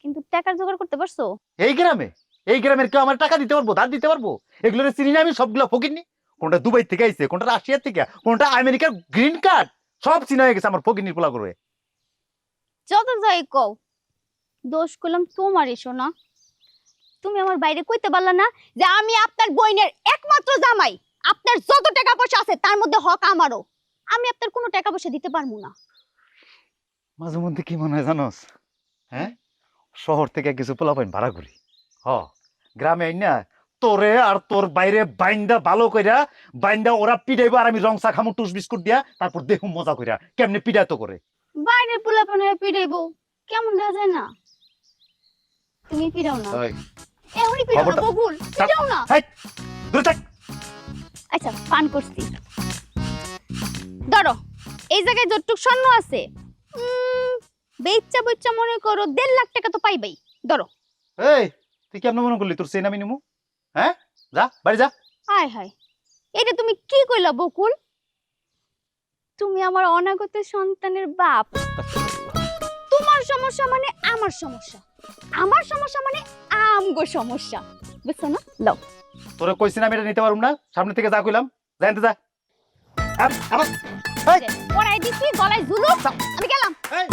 কিন্তু টাকার জোগাড় করতে পারছো? এই গ্রামের কেউ আমার টাকা দিতে পারবো, ধার দিতে পারবো? এগুলোর চিনি না আমি, সবগুলো ফকিরনি। কোনটা দুবাই থেকে আইছে, কোনটা রাশিয়া থেকে, কোনটা আমেরিকার গ্রিন কার্ড, সব চিনা হয়ে গেছে আমার ফকিরনির পোলা করে। যত যাই কও, দোষ করলাম তোমারই শোনা। তুমি আমার বাইরে কইতে পারলা না যে আমি আপনার বোনের একমাত্র জামাই? আপনার যত টাকা পয়সা আছে তার মধ্যে হক আমারও। আমি আপনার কোনো টাকা পয়সা দিতে পারবো না। মাঝে মধ্যে কি মনে হয় জানোস, হ্যাঁ, শহর থেকে কিছু পোলাপাইন ভাড়া করি, হ, গ্রামে আইন না তোরে আর তোর বাইরে বাইন্দা ভালো কইরা, বাইন্দা ওরা পিটাইবো আর আমি রং চা খামু টুস বিস্কুট দিয়া, তারপর দেখুন মজা কইরা কেমনে পিটাইতো করে। বাইরের পোলাপানে পিড়াইবো, কেমন দেখা যায় না? তুমি পিড়াও না, এমনই পিড়াও না বকুল, পিড়াও না। দূরে থাক। আচ্ছা পান করছি, ধরো এই জায়গায় যতটুক স্বর্ণ আছে, বেচ্চা বচ্চা মনে করো 1.5 লাখ টাকা তো পাইবাই, ধরো। এই তুই কেমন মনে করলি তোর চেন আমি নিমু? হ্যাঁ, যা বাড়ি যা। হায় হায়, এটা তুমি কি কইলা বকুল? তুমি আমার অনাগত সন্তানের বাপ। তোমার সমস্যা মানে আমার সমস্যা, আমার সমস্যা মানে আমগো সমস্যা, বুঝছো না? লও। তোরে কইছিনা আমি এটা নিতে পারুম না, সামনে থেকে যা কইলাম, জানতে যা। আবার পড়াই দিছি গলায় ঝুলুক, আমি গেলাম। এই